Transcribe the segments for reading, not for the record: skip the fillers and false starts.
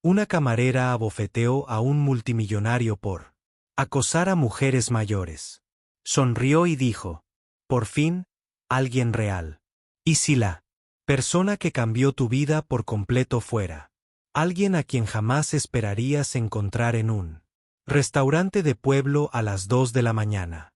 Una camarera abofeteó a un multimillonario por acosar a mujeres mayores. Sonrió y dijo: por fin, alguien real. ¿Y si la persona que cambió tu vida por completo fuera alguien a quien jamás esperarías encontrar en un restaurante de pueblo a las 2 de la mañana?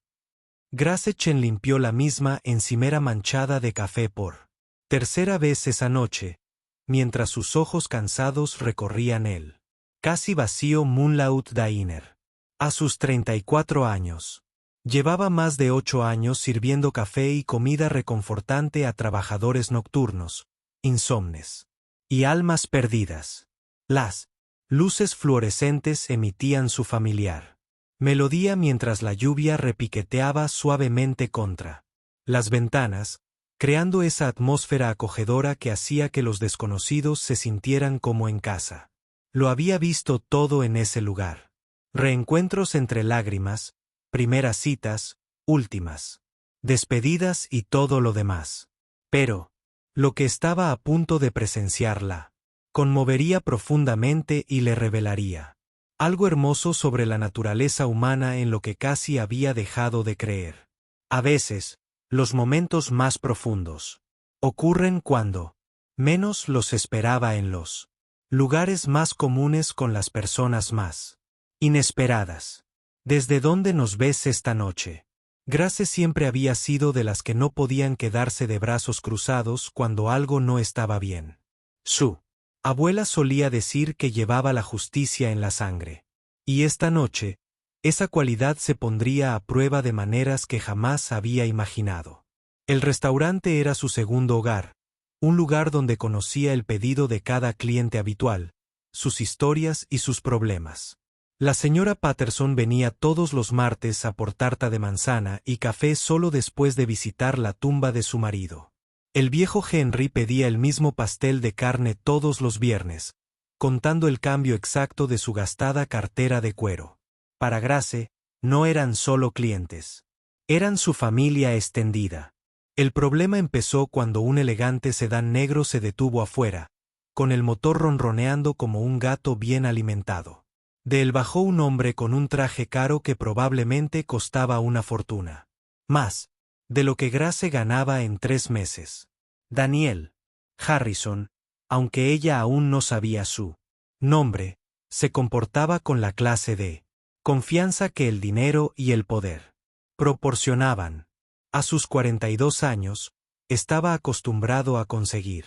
Grace Chen limpió la misma encimera manchada de café por tercera vez esa noche, mientras sus ojos cansados recorrían el casi vacío Moonlight Diner. A sus 34 años, llevaba más de 8 años sirviendo café y comida reconfortante a trabajadores nocturnos, insomnes y almas perdidas. Las luces fluorescentes emitían su familiar melodía mientras la lluvia repiqueteaba suavemente contra las ventanas, creando esa atmósfera acogedora que hacía que los desconocidos se sintieran como en casa. Lo había visto todo en ese lugar. Reencuentros entre lágrimas, primeras citas, últimas despedidas y todo lo demás. Pero lo que estaba a punto de presenciarla conmovería profundamente y le revelaría algo hermoso sobre la naturaleza humana en lo que casi había dejado de creer. A veces, los momentos más profundos ocurren cuando menos los esperaba, en los lugares más comunes, con las personas más inesperadas. ¿Desde dónde nos ves esta noche? Grace siempre había sido de las que no podían quedarse de brazos cruzados cuando algo no estaba bien. Su abuela solía decir que llevaba la justicia en la sangre. Y esta noche, esa cualidad se pondría a prueba de maneras que jamás había imaginado. El restaurante era su segundo hogar, un lugar donde conocía el pedido de cada cliente habitual, sus historias y sus problemas. La señora Patterson venía todos los martes a por tarta de manzana y café solo después de visitar la tumba de su marido. El viejo Henry pedía el mismo pastel de carne todos los viernes, contando el cambio exacto de su gastada cartera de cuero. Para Grace, no eran solo clientes. Eran su familia extendida. El problema empezó cuando un elegante sedán negro se detuvo afuera, con el motor ronroneando como un gato bien alimentado. De él bajó un hombre con un traje caro que probablemente costaba una fortuna. Más de lo que Grace ganaba en 3 meses. Daniel Harrison, aunque ella aún no sabía su nombre, se comportaba con la clase de confianza que el dinero y el poder proporcionaban. A sus 42 años, estaba acostumbrado a conseguir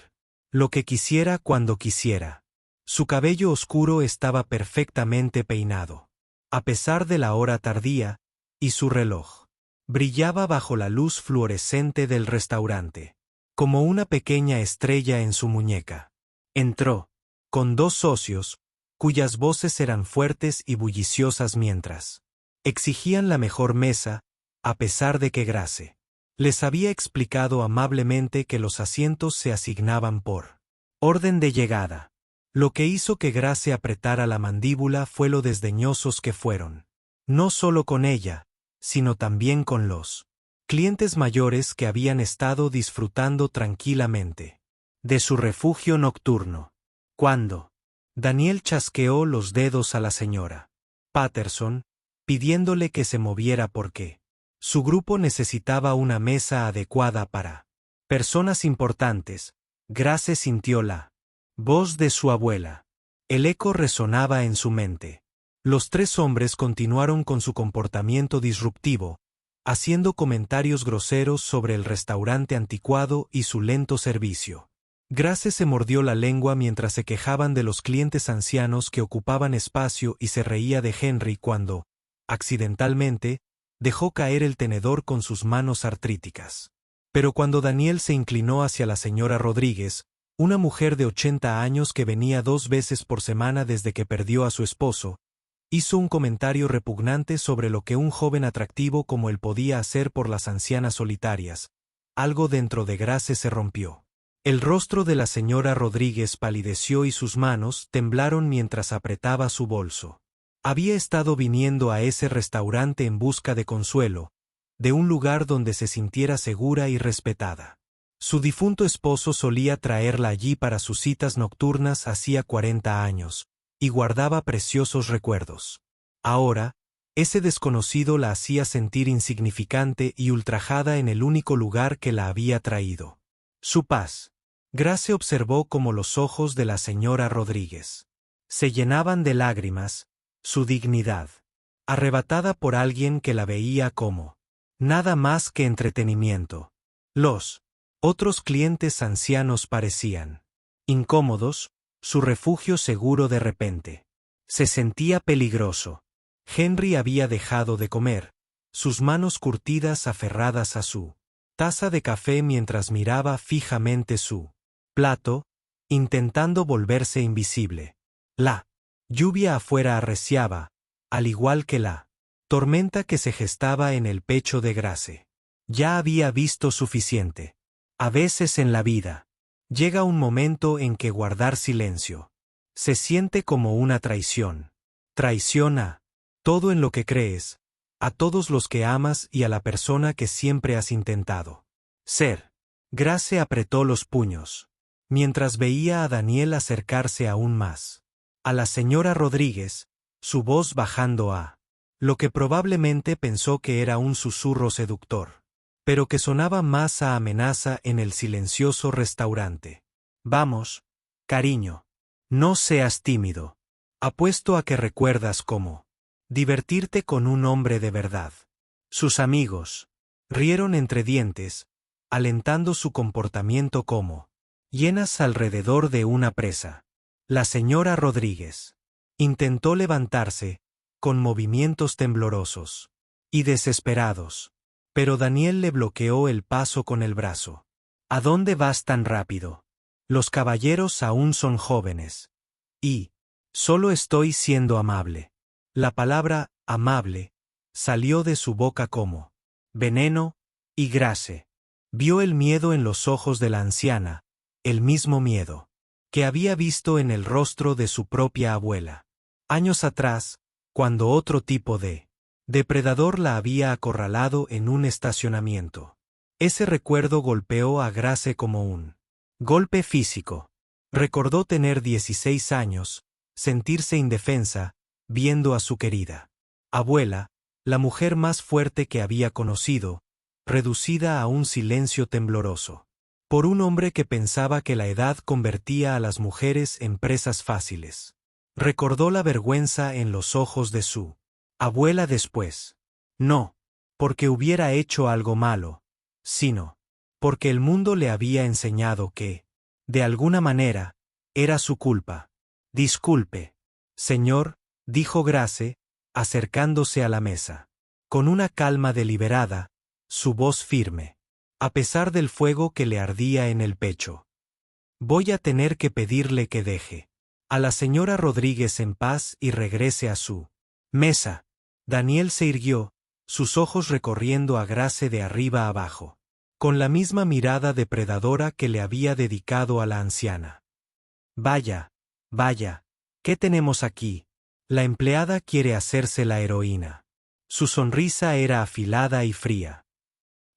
lo que quisiera cuando quisiera. Su cabello oscuro estaba perfectamente peinado, a pesar de la hora tardía, y su reloj brillaba bajo la luz fluorescente del restaurante, como una pequeña estrella en su muñeca. Entró con 2 socios, cuyas voces eran fuertes y bulliciosas mientras exigían la mejor mesa, a pesar de que Grace les había explicado amablemente que los asientos se asignaban por orden de llegada. Lo que hizo que Grace apretara la mandíbula fue lo desdeñosos que fueron, no solo con ella, sino también con los clientes mayores que habían estado disfrutando tranquilamente de su refugio nocturno. Cuando Daniel chasqueó los dedos a la señora Patterson, pidiéndole que se moviera porque su grupo necesitaba una mesa adecuada para personas importantes, Grace sintió la voz de su abuela. El eco resonaba en su mente. Los 3 hombres continuaron con su comportamiento disruptivo, haciendo comentarios groseros sobre el restaurante anticuado y su lento servicio. Grace se mordió la lengua mientras se quejaban de los clientes ancianos que ocupaban espacio y se reía de Henry cuando, accidentalmente, dejó caer el tenedor con sus manos artríticas. Pero cuando Daniel se inclinó hacia la señora Rodríguez, una mujer de 80 años que venía 2 veces por semana desde que perdió a su esposo, hizo un comentario repugnante sobre lo que un joven atractivo como él podía hacer por las ancianas solitarias. Algo dentro de Grace se rompió. El rostro de la señora Rodríguez palideció y sus manos temblaron mientras apretaba su bolso. Había estado viniendo a ese restaurante en busca de consuelo, de un lugar donde se sintiera segura y respetada. Su difunto esposo solía traerla allí para sus citas nocturnas hacía 40 años, y guardaba preciosos recuerdos. Ahora, ese desconocido la hacía sentir insignificante y ultrajada en el único lugar que la había traído. Su paz. Grace observó cómo los ojos de la señora Rodríguez se llenaban de lágrimas, su dignidad, arrebatada por alguien que la veía como nada más que entretenimiento. Los otros clientes ancianos parecían incómodos, su refugio seguro de repente. Se sentía peligroso. Henry había dejado de comer, sus manos curtidas aferradas a su taza de café mientras miraba fijamente su plato, intentando volverse invisible. La lluvia afuera arreciaba, al igual que la tormenta que se gestaba en el pecho de Grace. Ya había visto suficiente. A veces en la vida, llega un momento en que guardar silencio se siente como una traición. Traición a todo en lo que crees, a todos los que amas y a la persona que siempre has intentado ser. Grace apretó los puños, mientras veía a Daniel acercarse aún más. A la señora Rodríguez, su voz bajando a lo que probablemente pensó que era un susurro seductor, pero que sonaba más a amenaza en el silencioso restaurante. Vamos, cariño. No seas tímido. Apuesto a que recuerdas cómo divertirte con un hombre de verdad. Sus amigos rieron entre dientes, alentando su comportamiento como hienas alrededor de una presa. La señora Rodríguez intentó levantarse, con movimientos temblorosos y desesperados, pero Daniel le bloqueó el paso con el brazo. ¿A dónde vas tan rápido? Los caballeros aún son jóvenes. Y solo estoy siendo amable. La palabra amable salió de su boca como veneno, y Grace vio el miedo en los ojos de la anciana, el mismo miedo que había visto en el rostro de su propia abuela. Años atrás, cuando otro tipo de depredador la había acorralado en un estacionamiento. Ese recuerdo golpeó a Grace como un golpe físico. Recordó tener 16 años, sentirse indefensa, viendo a su querida abuela, la mujer más fuerte que había conocido, reducida a un silencio tembloroso, por un hombre que pensaba que la edad convertía a las mujeres en presas fáciles. Recordó la vergüenza en los ojos de su abuela después. No, porque hubiera hecho algo malo, sino porque el mundo le había enseñado que, de alguna manera, era su culpa. Disculpe, señor, dijo Grace, acercándose a la mesa, con una calma deliberada, su voz firme, a pesar del fuego que le ardía en el pecho. Voy a tener que pedirle que deje a la señora Rodríguez en paz y regrese a su mesa. Daniel se irguió, sus ojos recorriendo a Grace de arriba a abajo, con la misma mirada depredadora que le había dedicado a la anciana. Vaya, vaya, ¿qué tenemos aquí? La empleada quiere hacerse la heroína. Su sonrisa era afilada y fría.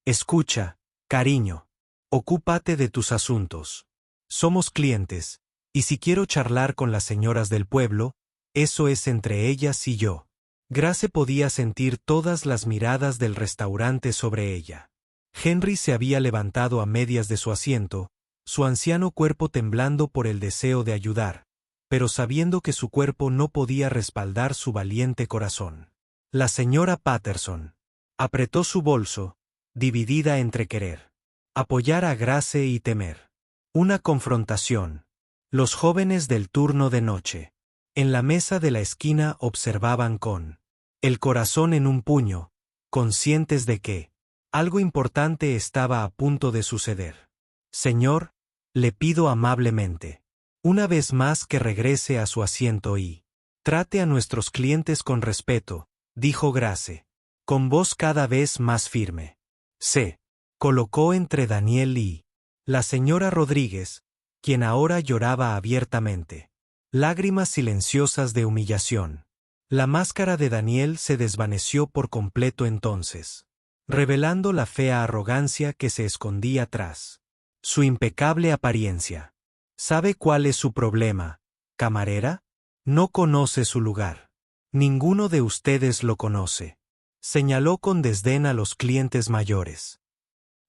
Escucha, cariño. Ocúpate de tus asuntos. Somos clientes, y si quiero charlar con las señoras del pueblo, eso es entre ellas y yo. Grace podía sentir todas las miradas del restaurante sobre ella. Henry se había levantado a medias de su asiento, su anciano cuerpo temblando por el deseo de ayudar, pero sabiendo que su cuerpo no podía respaldar su valiente corazón. La señora Patterson apretó su bolso, dividida entre querer apoyar a Grace y temer una confrontación. Los jóvenes del turno de noche, en la mesa de la esquina, observaban con el corazón en un puño, conscientes de que algo importante estaba a punto de suceder. Señor, le pido amablemente, una vez más que regrese a su asiento y trate a nuestros clientes con respeto, dijo Grace, con voz cada vez más firme. Se colocó entre Daniel y la señora Rodríguez, quien ahora lloraba abiertamente. Lágrimas silenciosas de humillación. La máscara de Daniel se desvaneció por completo entonces, revelando la fea arrogancia que se escondía tras su impecable apariencia. ¿Sabe cuál es su problema, camarera? No conoce su lugar. Ninguno de ustedes lo conoce. Señaló con desdén a los clientes mayores.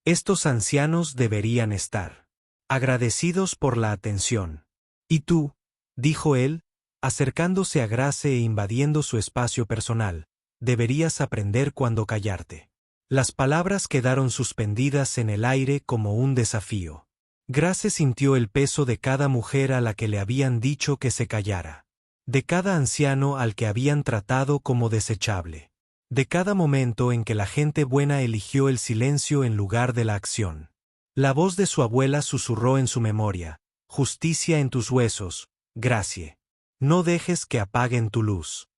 Estos ancianos deberían estar agradecidos por la atención. ¿Y tú?, dijo él, acercándose a Grace e invadiendo su espacio personal, deberías aprender cuándo callarte. Las palabras quedaron suspendidas en el aire como un desafío. Grace sintió el peso de cada mujer a la que le habían dicho que se callara. De cada anciano al que habían tratado como desechable. De cada momento en que la gente buena eligió el silencio en lugar de la acción. La voz de su abuela susurró en su memoria: justicia en tus huesos, Gracie. No dejes que apaguen tu luz.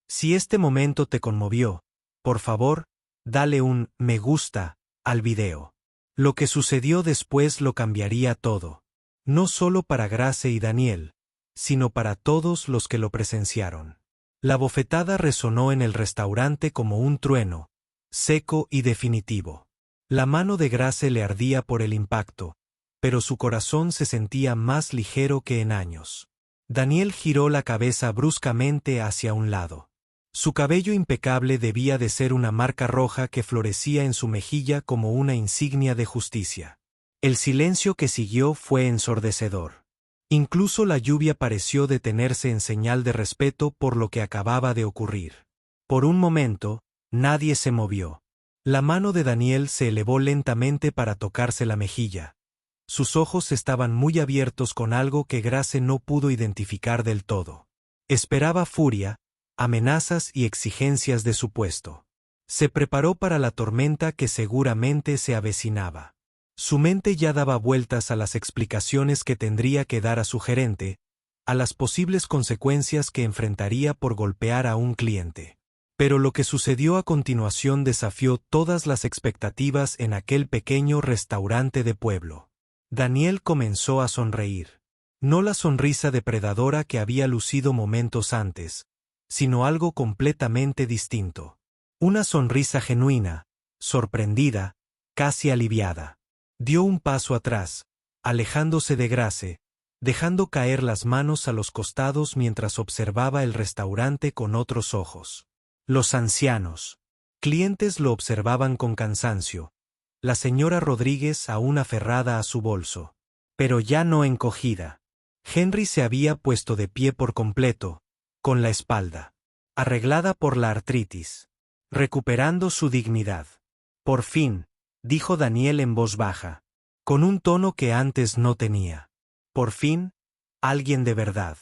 Si este momento te conmovió, por favor, dale un me gusta al video. Lo que sucedió después lo cambiaría todo. No solo para Grace y Daniel, sino para todos los que lo presenciaron. La bofetada resonó en el restaurante como un trueno, seco y definitivo. La mano de Grace le ardía por el impacto, pero su corazón se sentía más ligero que en años. Daniel giró la cabeza bruscamente hacia un lado. Su cabello impecable debía de ser una marca roja que florecía en su mejilla como una insignia de justicia. El silencio que siguió fue ensordecedor. Incluso la lluvia pareció detenerse en señal de respeto por lo que acababa de ocurrir. Por un momento, nadie se movió. La mano de Daniel se elevó lentamente para tocarse la mejilla. Sus ojos estaban muy abiertos con algo que Grace no pudo identificar del todo. Esperaba furia, amenazas y exigencias de su puesto. Se preparó para la tormenta que seguramente se avecinaba. Su mente ya daba vueltas a las explicaciones que tendría que dar a su gerente, a las posibles consecuencias que enfrentaría por golpear a un cliente. Pero lo que sucedió a continuación desafió todas las expectativas en aquel pequeño restaurante de pueblo. Daniel comenzó a sonreír. No la sonrisa depredadora que había lucido momentos antes, sino algo completamente distinto. Una sonrisa genuina, sorprendida, casi aliviada. Dio un paso atrás, alejándose de Grace, dejando caer las manos a los costados mientras observaba el restaurante con otros ojos. Los ancianos clientes lo observaban con cansancio, la señora Rodríguez aún aferrada a su bolso, pero ya no encogida. Henry se había puesto de pie por completo, con la espalda arreglada por la artritis, recuperando su dignidad. Por fin, dijo Daniel en voz baja, con un tono que antes no tenía. Por fin, alguien de verdad.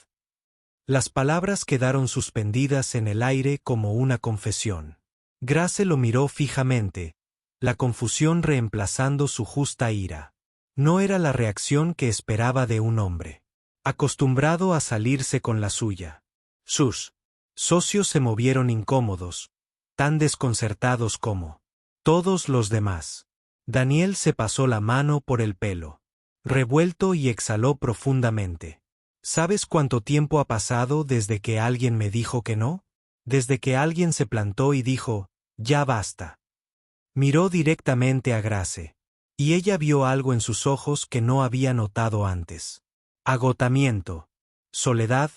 Las palabras quedaron suspendidas en el aire como una confesión. Grace lo miró fijamente, la confusión reemplazando su justa ira. No era la reacción que esperaba de un hombre acostumbrado a salirse con la suya. Sus socios se movieron incómodos, tan desconcertados como todos los demás. Daniel se pasó la mano por el pelo, revuelto, y exhaló profundamente. ¿Sabes cuánto tiempo ha pasado desde que alguien me dijo que no? Desde que alguien se plantó y dijo, ya basta. Miró directamente a Grace, y ella vio algo en sus ojos que no había notado antes. Agotamiento, soledad,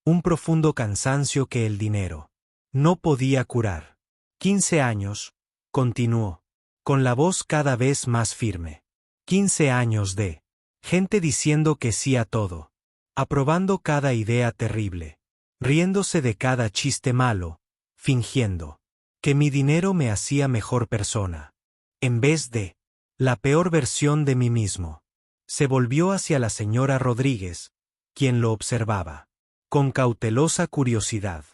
un profundo cansancio que el dinero no podía curar. 15 años, continuó, con la voz cada vez más firme. 15 años de gente diciendo que sí a todo, aprobando cada idea terrible, riéndose de cada chiste malo, fingiendo que mi dinero me hacía mejor persona, en vez de la peor versión de mí mismo. Se volvió hacia la señora Rodríguez, quien lo observaba con cautelosa curiosidad.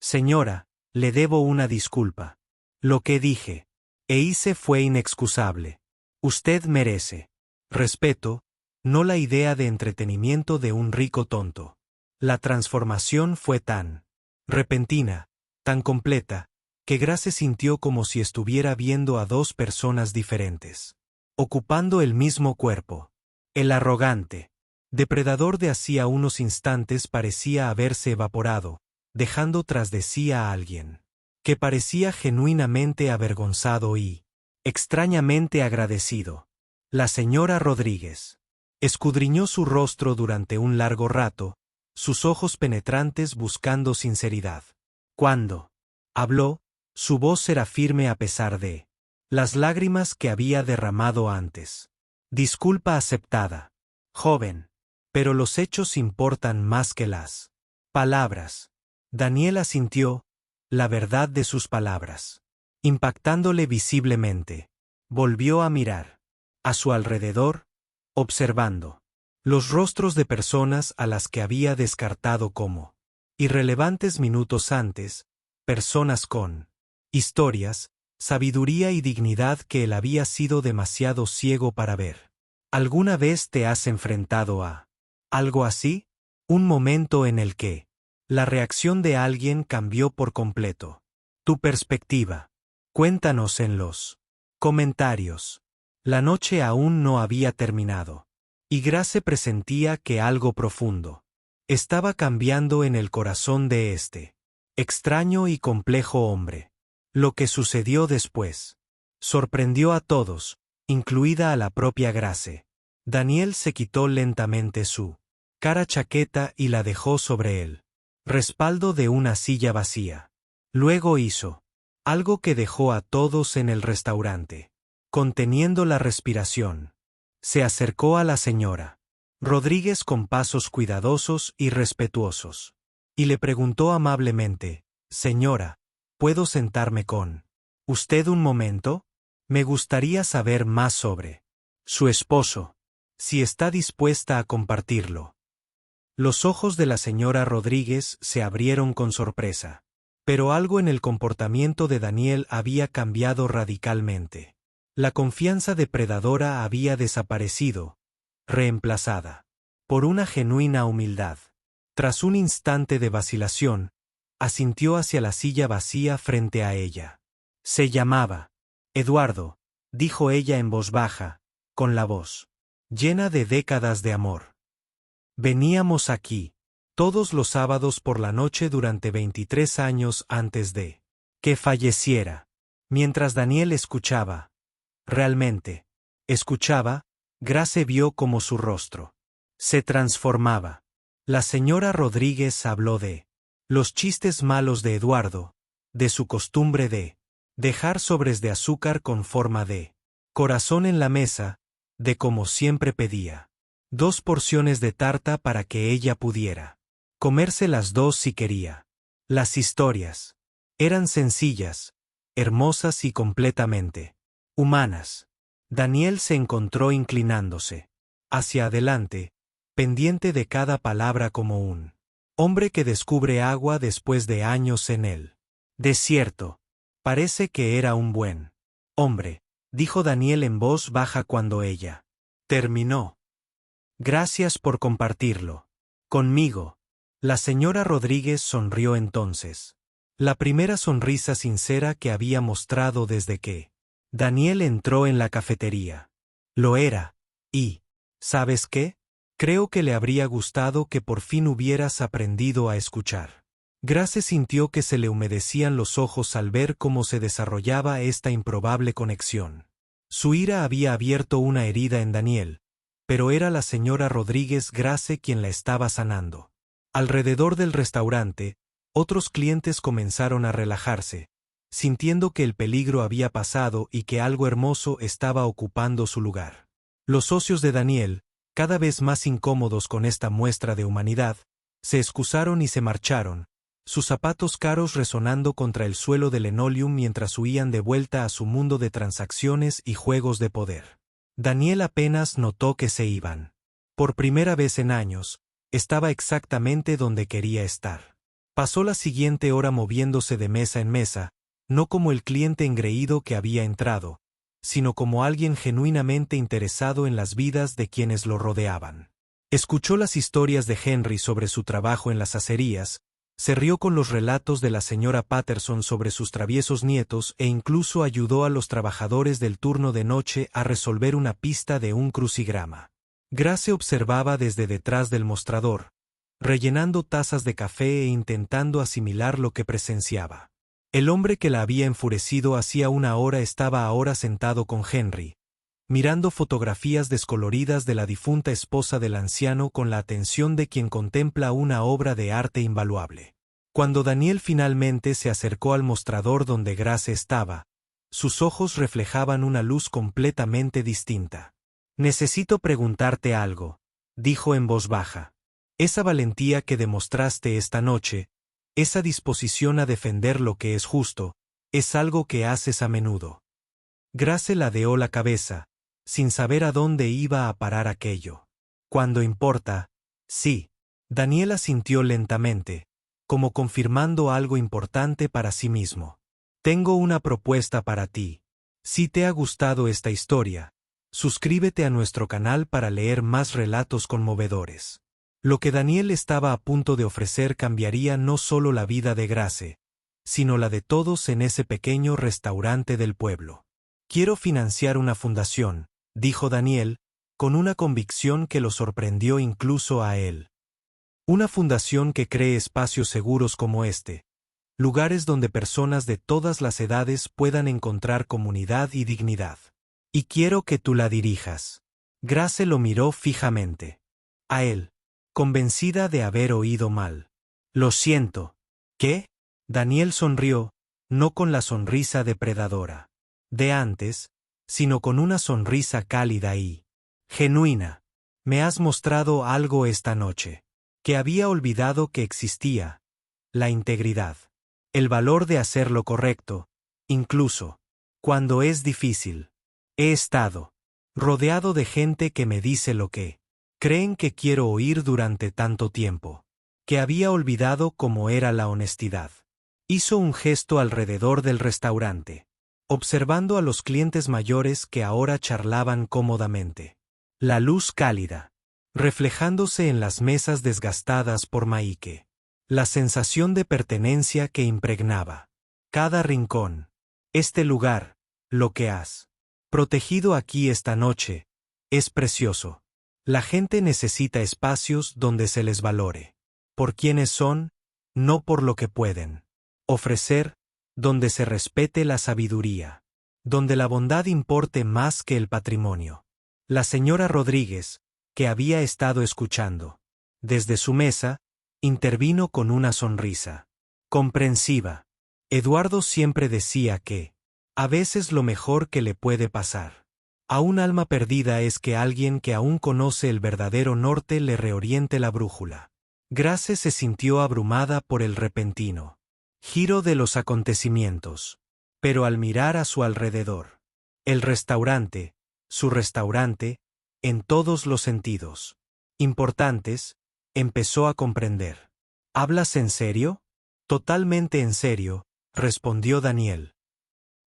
Señora, le debo una disculpa. Lo que dije e hice fue inexcusable. Usted merece respeto, no la idea de entretenimiento de un rico tonto. La transformación fue tan repentina, tan completa, que Grace sintió como si estuviera viendo a dos personas diferentes, ocupando el mismo cuerpo. El arrogante depredador de hacía unos instantes parecía haberse evaporado, dejando tras de sí a alguien que parecía genuinamente avergonzado y extrañamente agradecido. La señora Rodríguez escudriñó su rostro durante un largo rato, sus ojos penetrantes buscando sinceridad. Cuando habló, su voz era firme a pesar de las lágrimas que había derramado antes. Disculpa aceptada, joven. Pero los hechos importan más que las palabras. Daniel asintió, la verdad de sus palabras, impactándole visiblemente. Volvió a mirar a su alrededor, observando los rostros de personas a las que había descartado como irrelevantes minutos antes, personas con historias, sabiduría y dignidad que él había sido demasiado ciego para ver. ¿Alguna vez te has enfrentado a algo así? Un momento en el que la reacción de alguien cambió por completo tu perspectiva. Cuéntanos en los comentarios. La noche aún no había terminado, y Grace presentía que algo profundo estaba cambiando en el corazón de este extraño y complejo hombre. Lo que sucedió después sorprendió a todos, incluida a la propia Grace. Daniel se quitó lentamente su cara chaqueta y la dejó sobre el respaldo de una silla vacía. Luego hizo algo que dejó a todos en el restaurante conteniendo la respiración. Se acercó a la señora Rodríguez con pasos cuidadosos y respetuosos, y le preguntó amablemente, «Señora, ¿puedo sentarme con usted un momento? Me gustaría saber más sobre su esposo, si está dispuesta a compartirlo». Los ojos de la señora Rodríguez se abrieron con sorpresa, pero algo en el comportamiento de Daniel había cambiado radicalmente. La confianza depredadora había desaparecido, reemplazada por una genuina humildad. Tras un instante de vacilación, asintió hacia la silla vacía frente a ella. Se llamaba Eduardo, dijo ella en voz baja, con la voz llena de décadas de amor. Veníamos aquí todos los sábados por la noche durante 23 años antes de que falleciera. Mientras Daniel escuchaba, realmente escuchaba, Grace vio cómo su rostro se transformaba. La señora Rodríguez habló de los chistes malos de Eduardo, de su costumbre de dejar sobres de azúcar con forma de corazón en la mesa, de cómo siempre pedía 2 porciones de tarta para que ella pudiera comerse las 2 si quería. Las historias eran sencillas, hermosas y completamente humanas. Daniel se encontró inclinándose hacia adelante, pendiente de cada palabra como un hombre que descubre agua después de años en el desierto. Parece que era un buen hombre, dijo Daniel en voz baja cuando ella terminó. Gracias por compartirlo conmigo. La señora Rodríguez sonrió entonces. La primera sonrisa sincera que había mostrado desde que Daniel entró en la cafetería. Lo era, y, ¿sabes qué? Creo que le habría gustado que por fin hubieras aprendido a escuchar. Grace sintió que se le humedecían los ojos al ver cómo se desarrollaba esta improbable conexión. Su ira había abierto una herida en Daniel, pero era la señora Rodríguez Grace quien la estaba sanando. Alrededor del restaurante, otros clientes comenzaron a relajarse, sintiendo que el peligro había pasado y que algo hermoso estaba ocupando su lugar. Los socios de Daniel, cada vez más incómodos con esta muestra de humanidad, se excusaron y se marcharon, sus zapatos caros resonando contra el suelo de linoleum mientras huían de vuelta a su mundo de transacciones y juegos de poder. Daniel apenas notó que se iban. Por primera vez en años, estaba exactamente donde quería estar. Pasó la siguiente hora moviéndose de mesa en mesa, no como el cliente engreído que había entrado, sino como alguien genuinamente interesado en las vidas de quienes lo rodeaban. Escuchó las historias de Henry sobre su trabajo en las acerías, se rió con los relatos de la señora Patterson sobre sus traviesos nietos e incluso ayudó a los trabajadores del turno de noche a resolver una pista de un crucigrama. Grace observaba desde detrás del mostrador, rellenando tazas de café e intentando asimilar lo que presenciaba. El hombre que la había enfurecido hacía una hora estaba ahora sentado con Henry, mirando fotografías descoloridas de la difunta esposa del anciano con la atención de quien contempla una obra de arte invaluable. Cuando Daniel finalmente se acercó al mostrador donde Grace estaba, sus ojos reflejaban una luz completamente distinta. «Necesito preguntarte algo», dijo en voz baja. «Esa valentía que demostraste esta noche, esa disposición a defender lo que es justo, es algo que haces a menudo». Grace ladeó la cabeza, sin saber a dónde iba a parar aquello. «Cuando importa, sí». Daniel asintió lentamente, como confirmando algo importante para sí mismo. «Tengo una propuesta para ti. Si te ha gustado esta historia, suscríbete a nuestro canal para leer más relatos conmovedores». Lo que Daniel estaba a punto de ofrecer cambiaría no solo la vida de Grace, sino la de todos en ese pequeño restaurante del pueblo. «Quiero financiar una fundación», dijo Daniel, con una convicción que lo sorprendió incluso a él. «Una fundación que cree espacios seguros como este, lugares donde personas de todas las edades puedan encontrar comunidad y dignidad. Y quiero que tú la dirijas». Grace lo miró fijamente. A él, convencida de haber oído mal. «Lo siento». «¿Qué?». Daniel sonrió, no con la sonrisa depredadora de antes, sino con una sonrisa cálida y genuina. «Me has mostrado algo esta noche que había olvidado que existía: la integridad, el valor de hacer lo correcto, incluso cuando es difícil. He estado rodeado de gente que me dice lo que creen que quiero oír durante tanto tiempo, que había olvidado cómo era la honestidad». Hizo un gesto alrededor del restaurante, observando a los clientes mayores que ahora charlaban cómodamente. La luz cálida, reflejándose en las mesas desgastadas por Maike. La sensación de pertenencia que impregnaba cada rincón. Este lugar, lo que has protegido aquí esta noche, es precioso. La gente necesita espacios donde se les valore por quienes son, no por lo que pueden ofrecer, donde se respete la sabiduría, donde la bondad importe más que el patrimonio. La señora Rodríguez, que había estado escuchando desde su mesa, intervino con una sonrisa comprensiva. Eduardo siempre decía que a veces lo mejor que le puede pasar a un alma perdida es que alguien que aún conoce el verdadero norte le reoriente la brújula. Grace se sintió abrumada por el repentino giro de los acontecimientos, pero al mirar a su alrededor, el restaurante, su restaurante, en todos los sentidos importantes, empezó a comprender. ¿Hablas en serio? Totalmente en serio, respondió Daniel.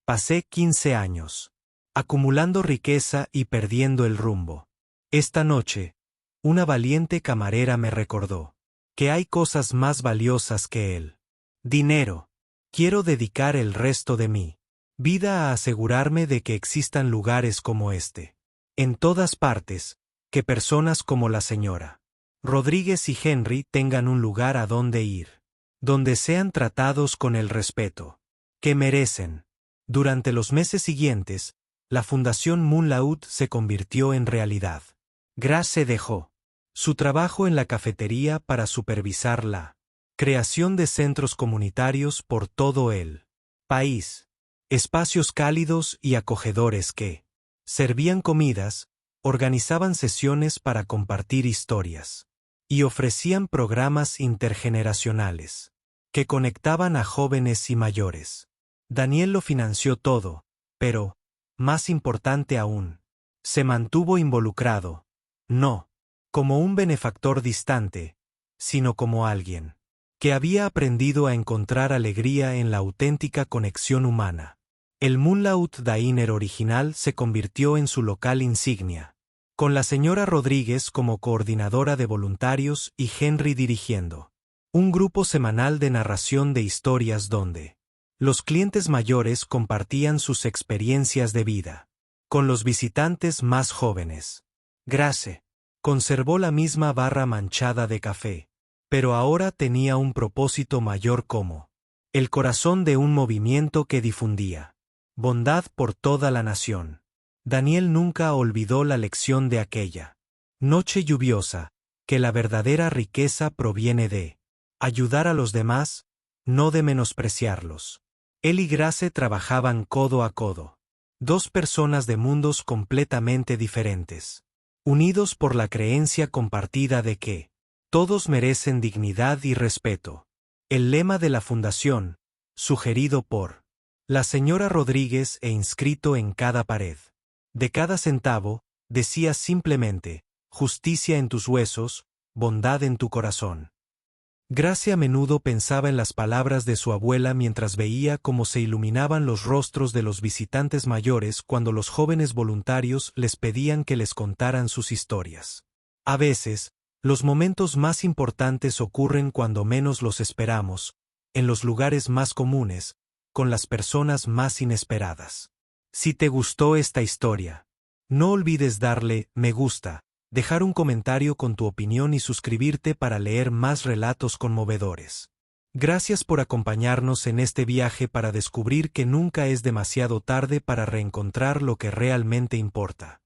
Pasé 15 años acumulando riqueza y perdiendo el rumbo. Esta noche, una valiente camarera me recordó que hay cosas más valiosas que el dinero. Quiero dedicar el resto de mi vida a asegurarme de que existan lugares como este, en todas partes, que personas como la señora Rodríguez y Henry tengan un lugar a donde ir, donde sean tratados con el respeto que merecen. Durante los meses siguientes, la Fundación Moonlight se convirtió en realidad. Grace dejó su trabajo en la cafetería para supervisar la creación de centros comunitarios por todo el país, espacios cálidos y acogedores que servían comidas, organizaban sesiones para compartir historias y ofrecían programas intergeneracionales que conectaban a jóvenes y mayores. Daniel lo financió todo, pero, más importante aún, se mantuvo involucrado, no como un benefactor distante, sino como alguien que había aprendido a encontrar alegría en la auténtica conexión humana. El Moonlight Diner original se convirtió en su local insignia, con la señora Rodríguez como coordinadora de voluntarios y Henry dirigiendo un grupo semanal de narración de historias donde los clientes mayores compartían sus experiencias de vida con los visitantes más jóvenes. Grace conservó la misma barra manchada de café, pero ahora tenía un propósito mayor como el corazón de un movimiento que difundía bondad por toda la nación. Daniel nunca olvidó la lección de aquella noche lluviosa, que la verdadera riqueza proviene de ayudar a los demás, no de menospreciarlos. Él y Grace trabajaban codo a codo. Dos personas de mundos completamente diferentes, unidos por la creencia compartida de que todos merecen dignidad y respeto. El lema de la fundación, sugerido por la señora Rodríguez e inscrito en cada pared de cada centavo, decía simplemente: justicia en tus huesos, bondad en tu corazón. Grace a menudo pensaba en las palabras de su abuela mientras veía cómo se iluminaban los rostros de los visitantes mayores cuando los jóvenes voluntarios les pedían que les contaran sus historias. A veces, los momentos más importantes ocurren cuando menos los esperamos, en los lugares más comunes, con las personas más inesperadas. Si te gustó esta historia, no olvides darle me gusta, dejar un comentario con tu opinión y suscribirte para leer más relatos conmovedores. Gracias por acompañarnos en este viaje para descubrir que nunca es demasiado tarde para reencontrar lo que realmente importa.